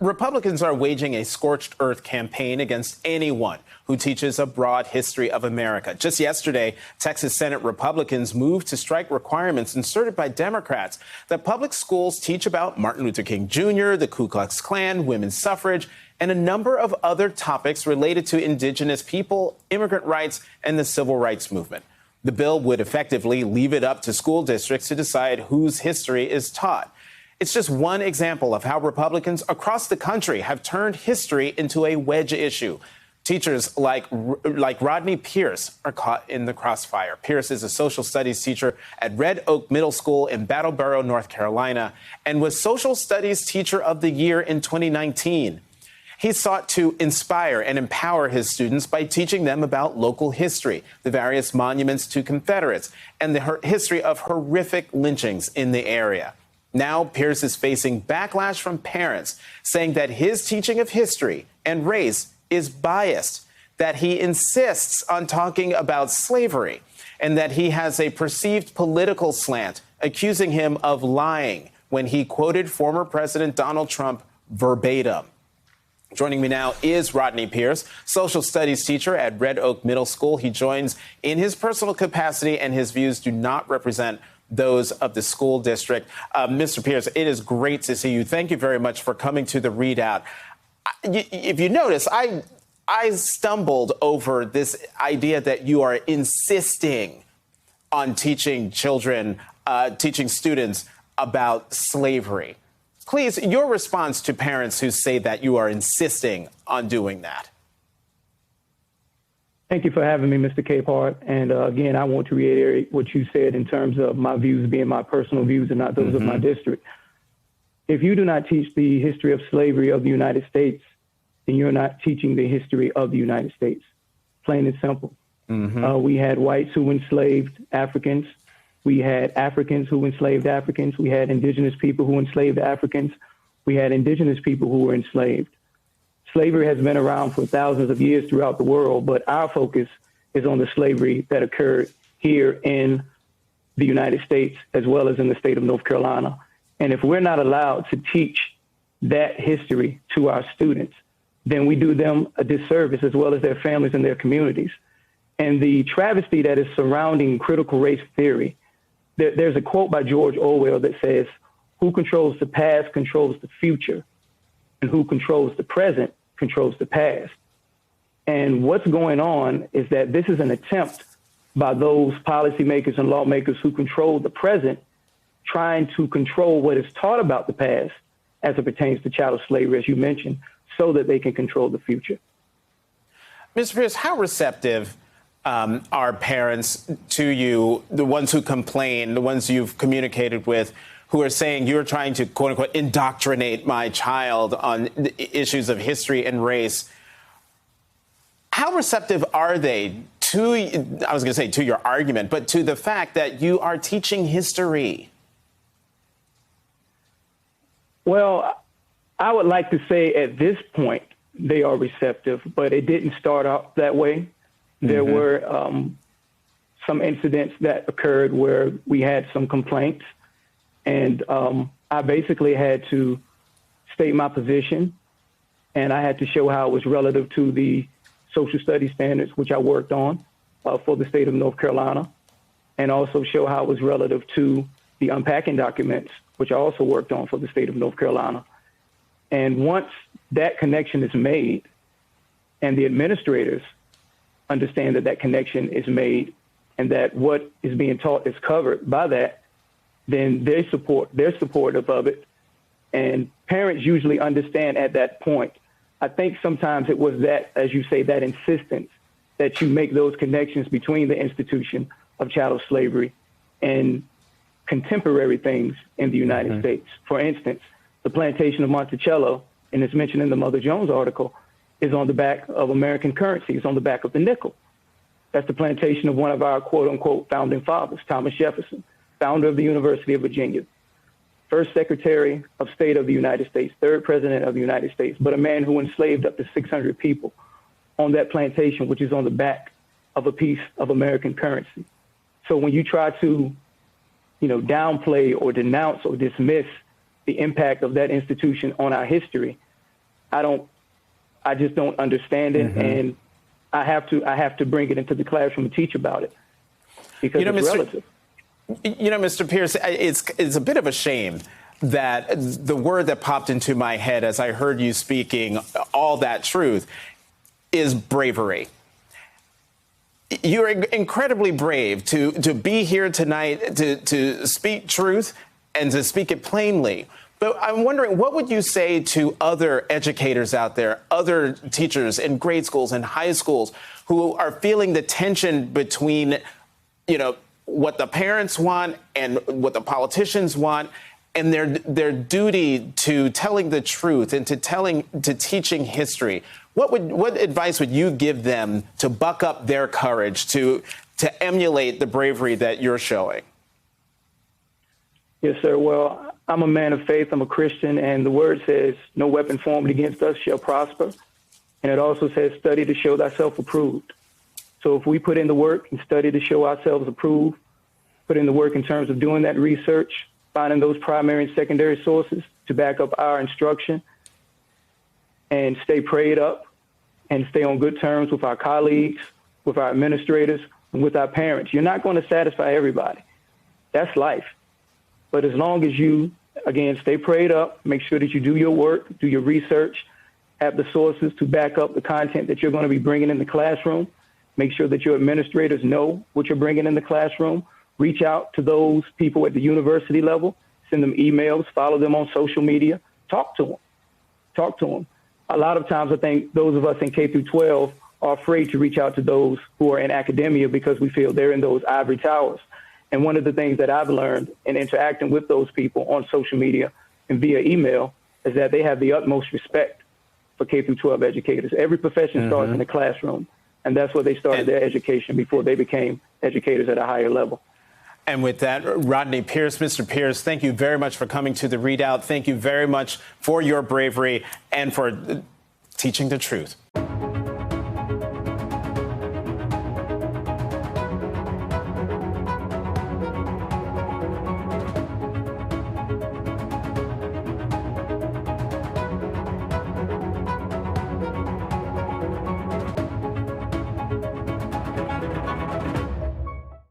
Republicans are waging a scorched earth campaign against anyone who teaches a broad history of America. Just yesterday, Texas Senate Republicans moved to strike requirements inserted by Democrats that public schools teach about Martin Luther King Jr., the Ku Klux Klan, women's suffrage, and a number of other topics related to indigenous people, immigrant rights, and the civil rights movement. The bill would effectively leave it up to school districts to decide whose history is taught. It's just one example of how Republicans across the country have turned history into a wedge issue. Teachers like Rodney Pierce are caught in the crossfire. Pierce is a social studies teacher at Red Oak Middle School in Brattleboro, North Carolina, and was Social Studies Teacher of the Year in 2019. He sought to inspire and empower his students by teaching them about local history, the various monuments to Confederates, and the history of horrific lynchings in the area. Now, Pierce is facing backlash from parents saying that his teaching of history and race is biased, that he insists on talking about slavery, and that he has a perceived political slant, accusing him of lying when he quoted former President Donald Trump verbatim. Joining me now is Rodney Pierce, social studies teacher at Red Oak Middle School. He joins in his personal capacity, and his views do not represent those of the school district. Mr. Pierce, it is great to see you. Thank you very much for coming to the readout. If you notice, I stumbled over this idea that you are insisting on teaching children, teaching students about slavery. Please, your response to parents who say that you are insisting on doing that. Thank you for having me, Mr. Capehart. And again, I want to reiterate what you said in terms of my views being my personal views and not those of my district. If you do not teach the history of slavery of the United States, then you're not teaching the history of the United States. Plain and simple. We had whites who enslaved Africans. We had Africans who enslaved Africans. We had indigenous people who enslaved Africans. We had indigenous people who were enslaved. Slavery has been around for thousands of years throughout the world, but our focus is on the slavery that occurred here in the United States, as well as in the state of North Carolina. And if we're not allowed to teach that history to our students, then we do them a disservice, as well as their families and their communities. And the travesty that is surrounding critical race theory, there's a quote by George Orwell that says, "Who controls the past controls the future, and who controls the present controls the past." And what's going on is that this is an attempt by those policymakers and lawmakers who control the present, trying to control what is taught about the past as it pertains to chattel slavery, as you mentioned, so that they can control the future. Mr. Pierce, how receptive are parents to you, the ones who complain, the ones you've communicated with, who are saying you're trying to, quote unquote, indoctrinate my child on the issues of history and race? How receptive are they to, I was going to say to your argument, but to the fact that you are teaching history? Well, I would like to say at this point they are receptive, but it didn't start out that way. There were some incidents that occurred where we had some complaints. And I basically had to state my position, and I had to show how it was relative to the social studies standards, which I worked on for the state of North Carolina, and also show how it was relative to the unpacking documents, which I also worked on for the state of North Carolina. And once that connection is made, and the administrators understand that that connection is made, and that what is being taught is covered by that, then they're supportive of it. And parents usually understand at that point. I think sometimes it was that, as you say, that insistence that you make those connections between the institution of chattel slavery and contemporary things in the United States. For instance, the plantation of Monticello, and it's mentioned in the Mother Jones article, is on the back of American currency. It's on the back of the nickel. That's the plantation of one of our quote unquote founding fathers, Thomas Jefferson, founder of the University of Virginia, first Secretary of State of the United States, third President of the United States, but a man who enslaved up to 600 people on that plantation, which is on the back of a piece of American currency. So when you try to, downplay or denounce or dismiss the impact of that institution on our history, I just don't understand it, and I have to bring it into the classroom and teach about it because it's relative. You know, Mr. Pierce, it's a bit of a shame that the word that popped into my head as I heard you speaking all that truth is bravery. You're incredibly brave to be here tonight, to speak truth and to speak it plainly. But I'm wondering, what would you say to other educators out there, other teachers in grade schools and high schools who are feeling the tension between, you know, what the parents want and what the politicians want, and their duty to telling the truth and to teaching history? What advice would you give them to buck up their courage, to emulate the bravery that you're showing? Yes, sir. Well, I'm a man of faith. I'm a Christian, and the word says, "No weapon formed against us shall prosper." And it also says, "Study to show thyself approved." So if we put in the work and study to show ourselves approved, put in the work in terms of doing that research, finding those primary and secondary sources to back up our instruction, and stay prayed up and stay on good terms with our colleagues, with our administrators, and with our parents. You're not going to satisfy everybody. That's life. But as long as you, again, stay prayed up, make sure that you do your work, do your research, have the sources to back up the content that you're going to be bringing in the classroom, make sure that your administrators know what you're bringing in the classroom, reach out to those people at the university level, send them emails, follow them on social media, talk to them. Talk to them. A lot of times I think those of us in K through 12 are afraid to reach out to those who are in academia because we feel they're in those ivory towers. And one of the things that I've learned in interacting with those people on social media and via email is that they have the utmost respect for K through 12 educators. Every profession starts in the classroom, and that's where they started their education before they became educators at a higher level. And with that, Rodney Pierce, Mr. Pierce, thank you very much for coming to the Readout. Thank you very much for your bravery and for teaching the truth.